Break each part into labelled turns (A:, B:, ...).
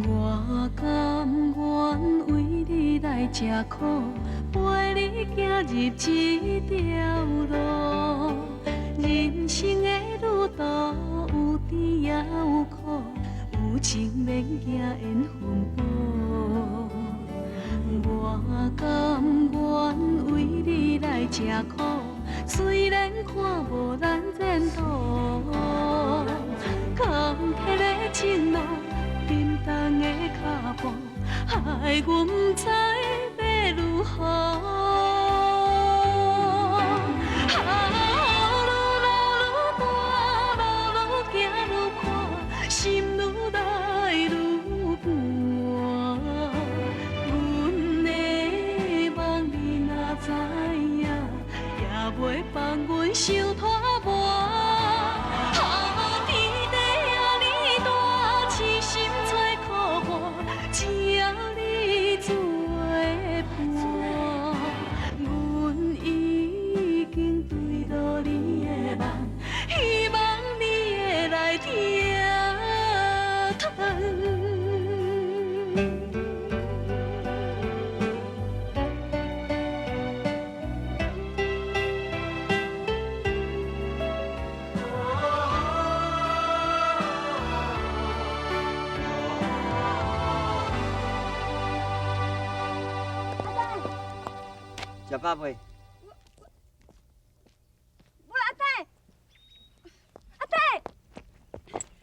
A: 我甘愿为你来吃苦，陪你行入这条路。人生的路途有甜也有苦，有情免惊缘分薄。我甘愿为你来吃苦，虽然看无咱前途。坎坷的情路，沉重的脚步，害阮不知要如何。心愈来愈寒，阮的梦你若知影，也袂放阮受拖磨。天地遐尼大，痴心找苦伴，只要你做伴。阮已经对倒你的梦，希望你会来听。
B: 食饱未？
C: 我阿呆，阿呆，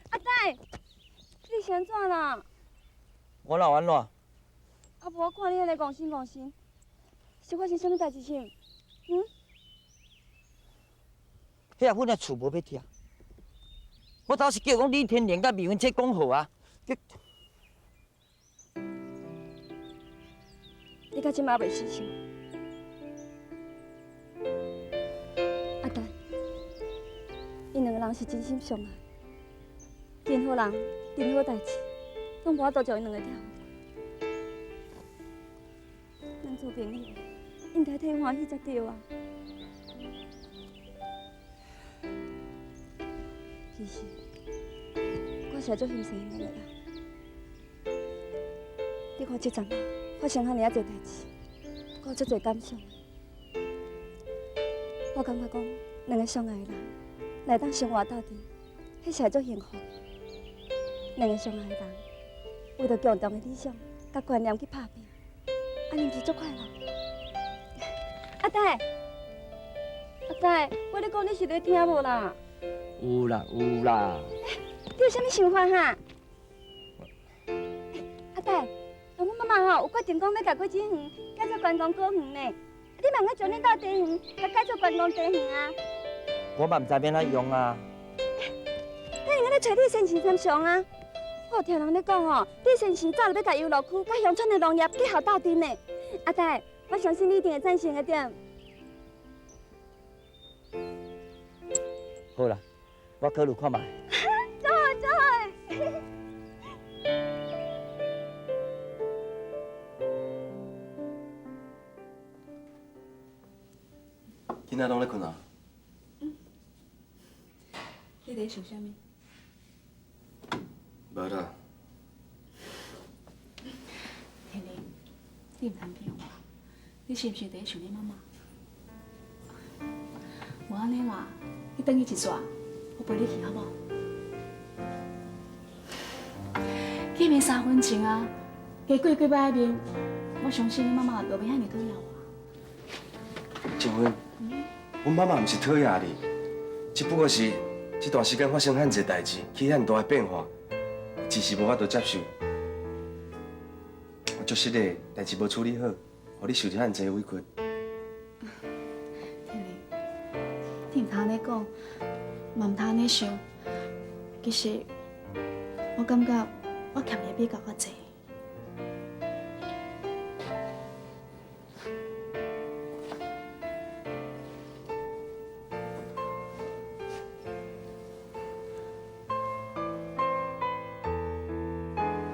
C: 阿呆，你是安怎啦？
B: 我哪安怎？
C: 啊无我看你安尼戆心戆心，是发生什么代志先？
B: 迄份仔厝无要听，我倒是叫讲李天莲甲美云姐讲好啊。
C: 你到即马袂死心？阿呆，因两个人是真心相爱，任何人、任何代志，拢无法度将因两个跳过。咱做朋友，应该替欢喜才对啊。其实，我是足欣赏因两个人。你看这阵啊，发生遐尔啊侪代志，我有足侪感想。我感觉讲，两个相爱的人来当生活到底，迄是足幸福。两个相爱的人，为着共同的理想、甲观念去打拼，安尼毋是足快乐？阿呆，阿呆，我咧讲你是咧听无啦？
B: 有啦有啦。
C: 你有啥物想法哈？阿呆，阮妈妈吼有决定讲要甲果子园改做观光果园呢。你嘛应该将恁家地园甲改做观光地园啊！
B: 我嘛毋知要怎用啊。
C: 咱应该咧找李先生参详啊！我有听人咧讲吼，李先生早就要甲游乐区甲乡村的农业结合斗阵呢。阿呆，我相信你一定会赞成的点。
B: 好啦，我考虑看卖。
C: 真好真好。
D: 囡仔拢咧困啊？
E: 你在想啥物？
D: 无啦。
E: 天灵，你唔通骗我，你是毋是在想你妈妈？无安尼啦，你等伊一逝，我陪你去好不好？见面3分钟啊，加过几摆面，我相信你妈妈就袂遐尼讨厌我。
D: 静芬，阮妈妈毋是讨厌你，只不过是这段时间发生遐侪代志，起遐大的变化，一时无法度接受。我足失礼，代志无处理好，互你受着遐侪委屈。
E: 天灵，你唔通安尼讲，嘛唔通安尼想。其实，我感觉我欠你比较济。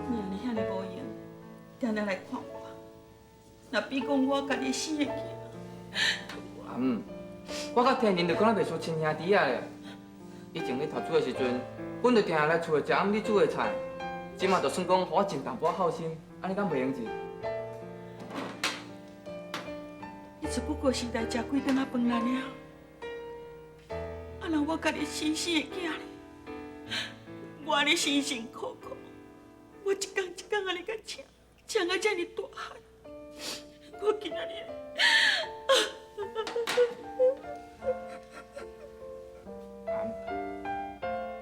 F: 你安尼遐尼无用，定定来看我，若比讲我家己生的囝。
G: 我甲天仁就敢若袂输亲兄弟啊咧。以前你读书的时阵，阮就定定来厝里食暗你煮的菜。即马就算讲，互我尽淡薄孝心，安尼敢袂用子？
F: 你只不过是来食几顿仔饭啦尔。啊，若我家己生生的囝哩，我安尼辛辛苦苦，我一工一工安尼甲请到遮尔大汉，我今仔日。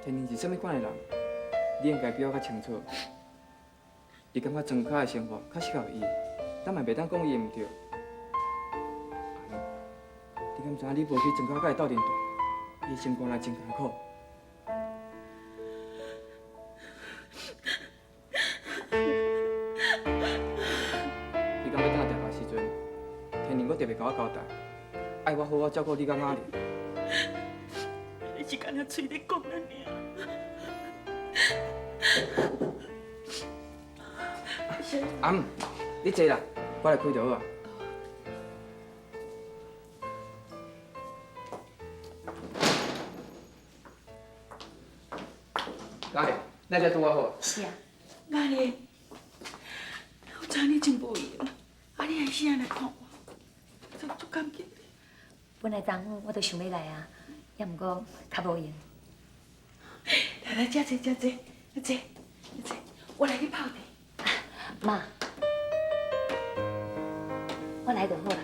G: 天天是啥物款的人？你应该比我较清楚。伊感觉庄脚的生活较适合伊，咱嘛袂当讲伊毋对。你敢知影你无去庄脚甲伊斗阵大，伊生活来真艰苦。你敢要等下调查时阵，天天我特别甲我交代，爱我好好照顾你甲雅玲。
F: 你是干那嘴咧讲了尔。
G: 阿姆，你坐啦，我来开就好啊。雅玲，咱遮拄啊好。
H: 是啊，
F: 雅玲，我知你真无闲，啊你还时间来看我，足感激你。
H: 本来昨昏我就想要来啊，也毋过较无闲。
F: 来，遮坐，我来去泡茶。
H: 妈，我来就好啦。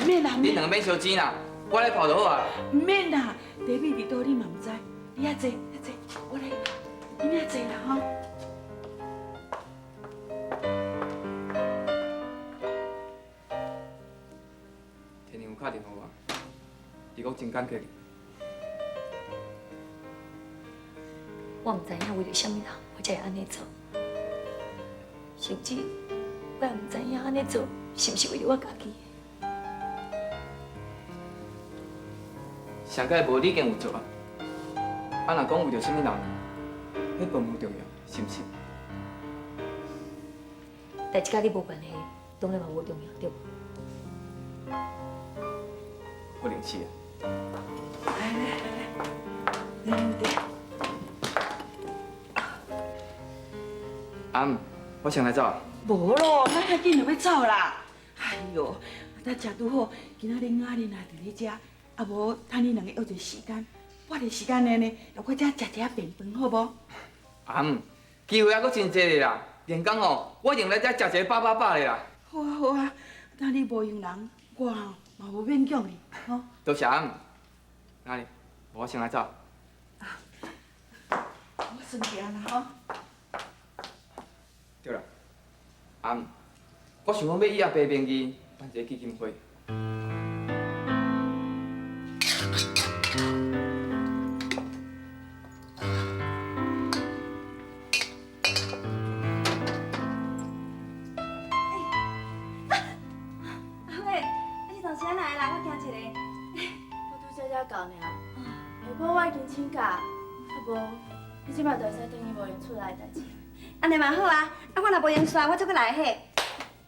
F: 免啦，免
G: 你两个免烧钱啦，我来泡就好啊。
F: 免啦，茶米伫倒你嘛毋知，你遐坐，我来去泡，你遐坐啦吼。
G: 天天有打电话我，伊讲真感激你。
H: 我毋知影为着什么人，我才会安尼做。甚至我也毋知影安尼做是毋是为着我家己。
G: 上届无你已经有做啊。啊，若讲为着什么人，迄份无重要，是毋是？
H: 代志甲你无关系，当然嘛无重要，对无？
G: 可能是啊。
F: 来，
G: 阿姆，我先来走。
F: 无咯，咱遐紧就要走啦。哎哟，咱食拄好，今仔日雅玲也伫咧遮，啊无趁你两个约一个时间，我的时间内呢，来我遮食一下便饭，好无？
G: 阿姆，机会还阁真济咧啦，连讲吼，我用来遮食一个饱咧啦。
F: 好啊，等你无用人，我嘛无勉强你，吼。
G: 多谢阿姆。哪里？我先来走。
F: 我先行啦，吼。
G: 对啦，阿姆，我想讲要以后白名义办一个基金会。
C: 阿伟，你当时来啦？我惊一个。
I: 我拄才到呢，下晡我已经请假，啊无，你即摆就会使等伊无闲出来的代志。
C: 安尼嘛好啊，啊我若无闲煞，我则搁来迄。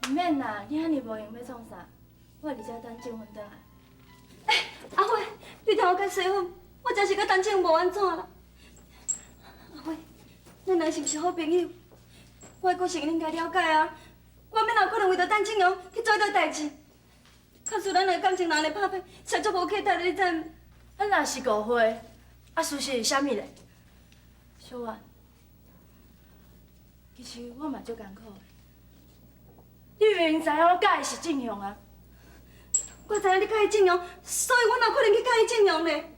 I: 毋免啦，你遐尼无闲要创啥？我伫遮等静芬倒来。
C: 阿伟，你听我解释好，我真是搁等静无安怎啦。阿伟，咱两是毋是好朋友？我的个性你应该了解啊。我免有可能为着等静阳去做迄个代志。假使咱的感情若安尼拍歹，实在无客体，你知毋？
I: 咱若是误会，啊事实是啥物咧？小婉，其实我嘛足艰苦的。你明明知影我介意是正向啊，
C: 我知影你介意静阳，所以我哪可能去介意静阳咧？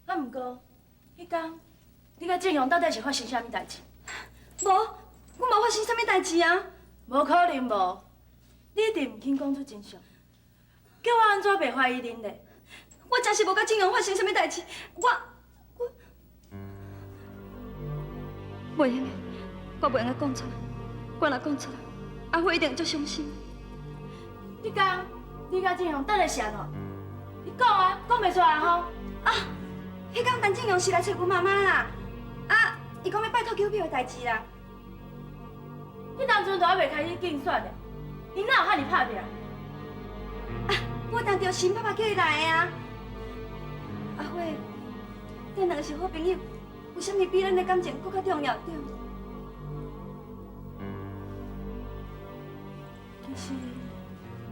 I: 啊毋过，迄天你甲正阳到底是发生啥物代志？
C: 无，我无发生啥物代志啊。
I: 无可能无，你一定毋肯讲出真相，叫我安怎袂怀疑恁咧？
C: 我真是无甲静阳发生啥物代志，我袂用的，我袂用甲讲出来。我若讲出来，阿辉一定足伤心。
I: 你讲，你甲正阳等的是安怎？你讲啊，讲袂出来吼？
C: 啊，迄天陈静阳是来找阮妈妈啦，啊，伊讲要拜托救票的代志啦。
I: 你当阵都还袂开始竞选咧，伊哪有遐尼拍拼？
C: 啊，我当着新爸爸叫伊来的啊。阿辉，咱两个是好朋友，有啥物比咱的感情搁较重要？对？
I: 其实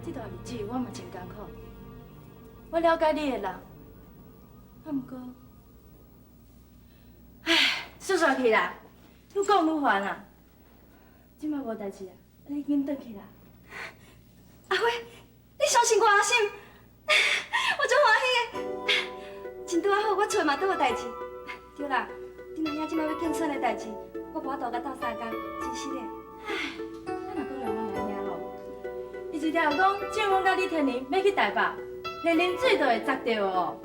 I: 这段日子我嘛真艰苦。我了解你的人，啊，毋过，唉，说说去啦，愈讲愈烦啊。即摆无代志啊，你紧转去啦。阿辉，你相信我阿心，我真欢喜的。真拄啊好，我厝嘛都有代志。对啦，丁阿兄即摆要建村的代志，我无法度甲斗3工，真是的。唉，咱若讲两我阿兄咯，伊一条讲，正阮甲李天林要去台北，连啉水都会砸着哦。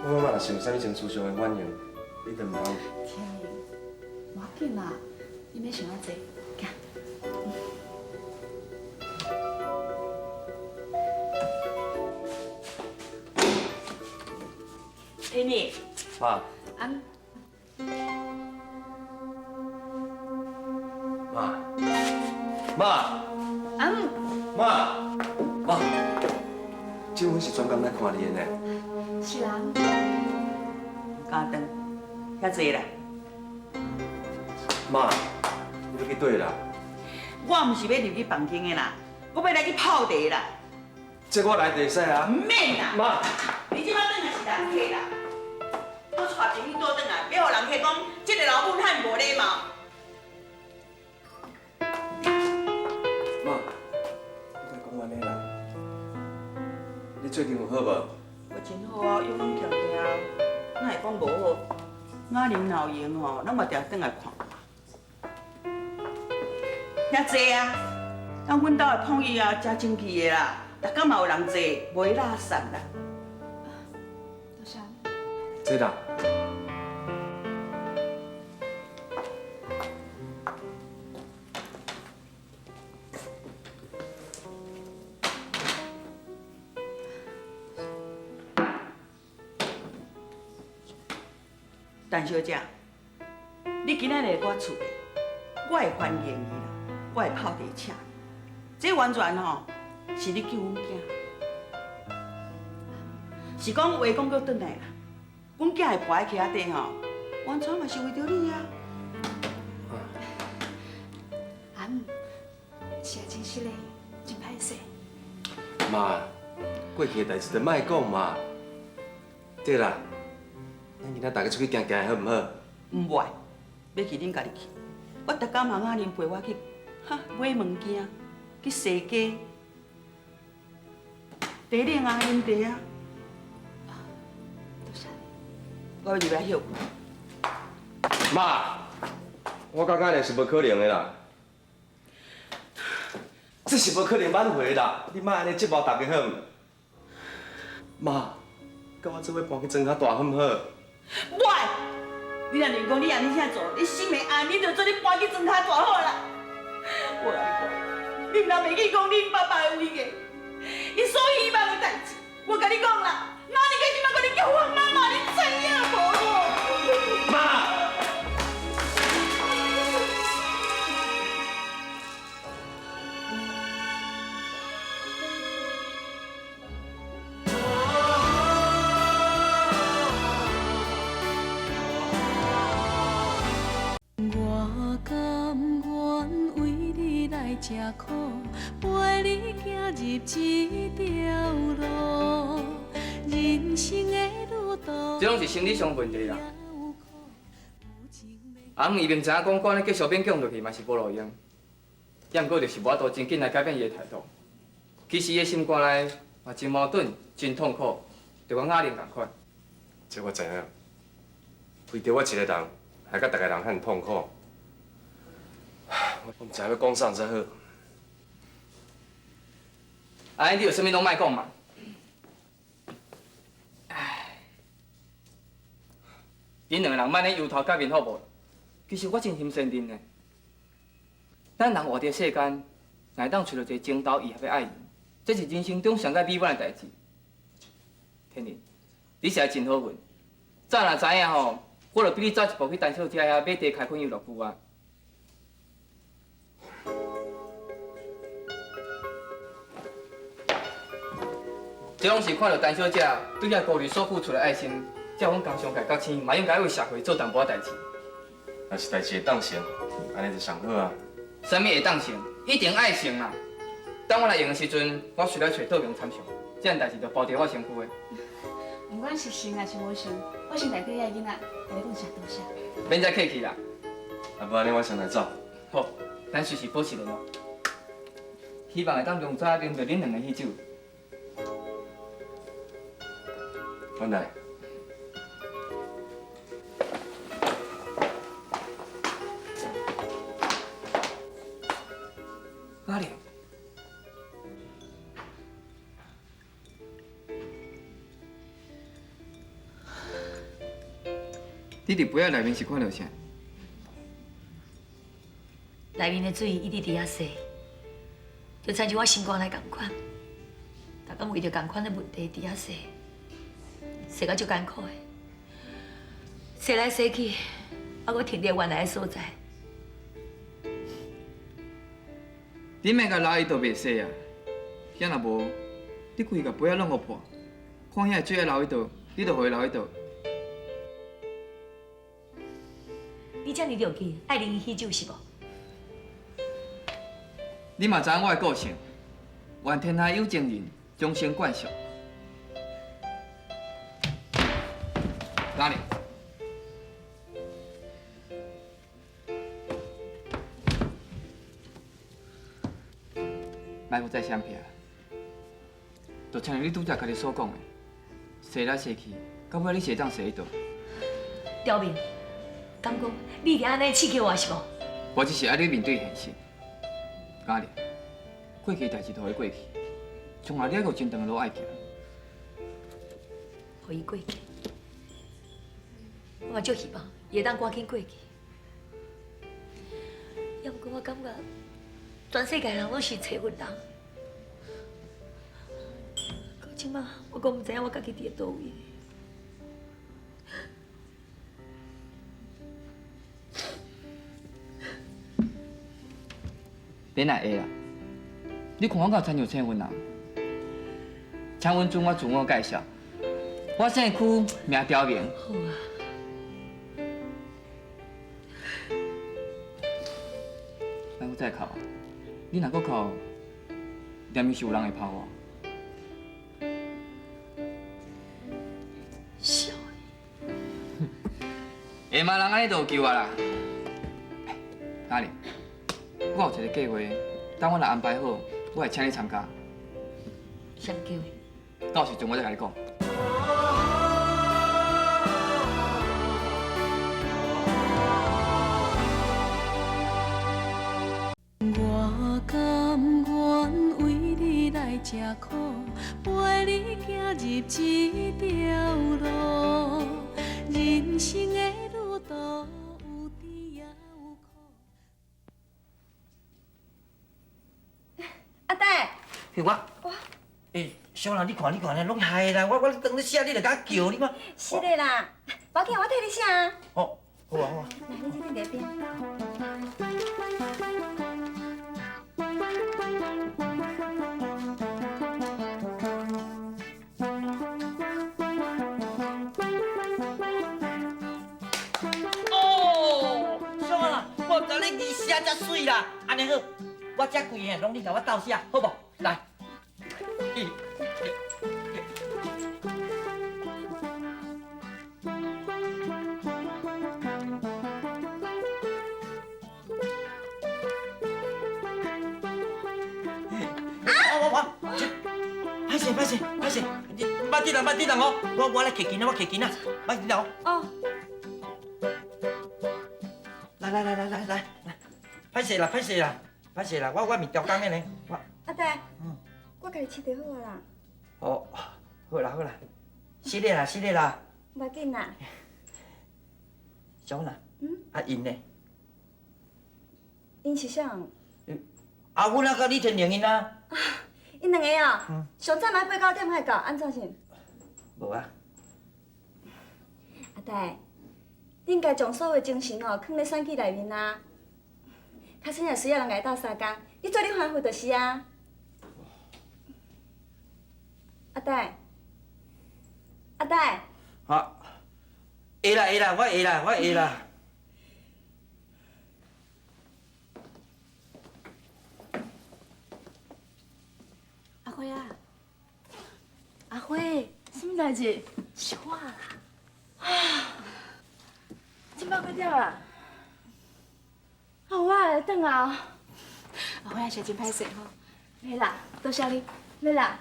D: 我妈妈若是有啥物情绪上的反应，你就毋通。
E: 天明，无要紧啦，你免想遐济，行。
F: 天宇，
D: 妈，
E: 安，
D: 妈，妈，妈，这阮是专工来看你的呢。
E: 是啊，
F: 敢当，遐济啦。
D: 妈，你要去倒啦？
F: 我毋是要入去房间的啦，我要来去泡茶啦。
D: 这我来就使啊。
F: 唔免啦。
D: 妈，
F: 你即摆转来是人客啦，我带朋友倒转来，要互人客讲，这个老母太无礼貌。
D: 妈，你莫讲安尼啦。你最近有好无？
F: 我真好啊，勇勇强强，哪会讲无好？我林老爷吼，拢嘛定转来看。遐济啊，咱阮兜的碰椅啊，真争气的啦，逐工嘛有人坐，袂拉散啦。
E: 多谢。
D: 这啦。
F: 陈小姐，你今仔来我厝的，我会欢迎你啦，我会泡茶请你。这完全吼是你救阮囝，是讲话讲过转来啦，阮囝会跋喺徛底吼，完全嘛是为着你啊。
E: 安，是啊，真是嘞，真歹势。
D: 妈，过去的代志就莫讲嘛。对啦，咱今仔大家出去行行好唔好？
F: 唔袂，要去恁家己去。我逐工嘛阿恁陪我去，买物件，去踅街，茶冷啊，饮茶啊。
E: 多谢。
F: 我要入来休。
D: 妈，我感觉呢是无可能的啦，这是无可能挽回的啦。你莫安尼折磨大家好唔？妈，甲我做伙搬去庄较大好唔好？
F: 袂，你若认讲你安尼遐做，你心会安，你就做你搬去庄较大好啦。我甲你讲，你若袂去讲恁爸爸的位个，伊所希望的代志，我甲你讲啦，妈，你家即摆甲你叫我妈妈，你知影无？
D: 妈。
A: 我甘愿为你来吃苦，陪你行入这条路，人生的路途。
G: 这拢是心理上问题啦。啊，伊明知影讲，管你继续勉强落去嘛是无路用。也毋过就是无法度真紧来改变伊的态度。其实伊的心肝内嘛真矛盾，真痛苦，就阮阿玲同款。
D: 这我知影，为着我一个人，害甲大家人遐痛苦。我毋知要讲啥才好。
G: 安尼你有啥物拢莫讲嘛。唉，恁两个人莫安尼由头改面好无？其实我真心承认呢。咱人活伫世间，乃当找到一个情投意合的爱人，这是人生中上界美满的代志。天林，你是还真好运。早若知影吼，我就比你早一步去陈小姐遐买茶开垦游乐区啊。这拢是看到陈小姐对遐孤儿所付出的爱心，才阮工商界甲青嘛应该为社会做淡薄仔代志。
D: 若是代志会当成，安尼就上好啊。
G: 啥物会当成？一定爱成啦！等我来用的时阵，我随来找道明参详，这件代志就包在我身躯的。
E: 不管是成还是无成，我先代替遐囡仔，甲你讲声多谢。
G: 免再客气啦。
D: 啊，无安尼我先来走。
G: 好，咱随时保持联络。希望会当用早啉着恁两个喜酒。
D: 阮来。
G: 哪里？你伫杯仔内面是看到啥？
H: 内面的水一直伫遐洗，就亲像我心肝来共款，逐工为着共款的问题伫遐洗，洗到足艰苦的，洗来洗去，还阁停伫原来的所在。
G: 你免甲老伊都袂洗啊！遐若无，你规甲杯仔拢互破，看遐水爱流去倒，你就互伊流去倒。
H: 你遮尔着急，爱啉喜酒是无？
G: 你嘛知影我的个性，愿天下有情人，终身眷属。哪里？莫搁再闪避啊！就像你拄则家己所讲的，洗来洗去，到尾你是会当洗迄倒。
H: 刁民，敢讲你一定安尼刺激我是无？
G: 我只是爱你面对现实。嘉玲，过去代志就会过去，从来你还有真长的路爱行。
H: 互伊过去，我嘛足希望伊会当赶紧过去。要毋过我感觉全世界人拢是找阮人，到即马我阁毋知影我家己伫倒位。
G: 免来会啦，你看我敢有亲像请阮人？请阮准我自我介绍，我姓区名刁明。
H: 好啊，
G: 咱搁再哭啊！你若搁哭，念伊是有人会拍我。
H: 笑
G: 下嘛人安尼就有救啊啦！嘉玲，我有一个计划，等我若安排好，我会请你参加。
H: 的，啥叫的？
G: 到时阵我再甲你讲。
A: 我甘愿为你来吃苦，陪你行入这条路，人生的路途有甜也有苦。
I: 阿呆，
B: 嘿我，小兰，你看，拢害啦！我当你写，你就甲我叫你嘛。
I: 是的啦，无要紧，我替你写啊。
B: 哦，好啊好啊。
I: 来，你这边在边。
B: 哦，小兰，我知你字写遮水啦，安尼好，我遮贵个拢你甲我斗写，好无？来。歹势，你别滴人哦，我来摕筋啊，别滴人哦。
I: 哦。
B: 来，歹势啦，我面条工的呢，我。
I: 阿呆，我家己切就好啊啦。
B: 哦，好啦，是的啦。
I: 无要紧啦。
B: 小娜，啊因呢？
I: 因是啥？
B: 啊，阮啊，甲李天玲因啊。
I: 因两个哦，上早嘛8、9点才到，安怎是？
B: 无啊。
I: 阿呆，你应该将所有精神哦，放咧选举内面啊。较算若需要人来斗相共，你做你欢呼就是啊。阿呆，阿呆，
B: 啊，会啦会啦，我会啦我会啦。
I: 阿辉啊，阿辉，什么代志？是我啦。今摆几点啊？啊，我来等啊。阿辉啊，是真歹势吼。来啦，多谢你，来啦。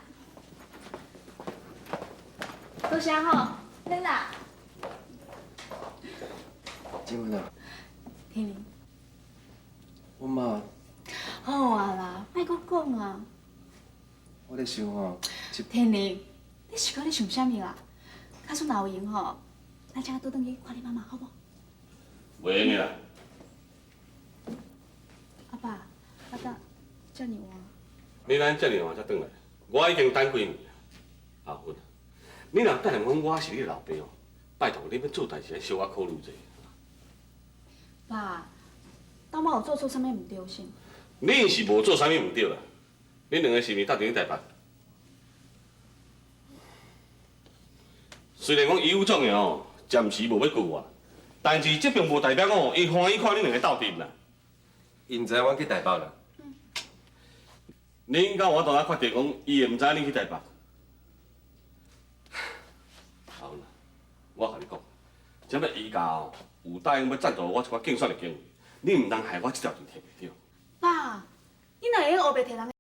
I: 多谢吼，来啦。
D: 静文啊，
E: 天灵，
D: 阮妈，
E: 好啊啦，莫搁讲啊。
D: 我咧想吼，
E: 天灵，你是讲你想啥物啦？假使若有闲吼，咱才倒转去看你妈妈，好无？
J: 袂用的啦。
E: 阿爸，阿达，遮尔晚。
J: 你咱遮尔晚才转来，我已经等几年了。阿芬，你若等下讲我是你老爸哦，拜托你要做代志要小可考虑者。
E: 爸，当我有做错啥物毋对性？
J: 你是无做啥物唔对啦，恁两个是毋是斗阵去台北？虽然讲伊有种的哦，暂时无要救我，但是这并无代表讲哦，伊欢喜看恁两个斗阵啦。
D: 因知我去台北啦。
J: 恁甲我当下确定讲，伊会毋知恁去台北？阿芬啊，我甲你讲，这要伊家哦，有答应要赞助我一寡竞选的经费，你毋通害我这条船摕袂着。
E: 爸，你哪会用黑白摕人的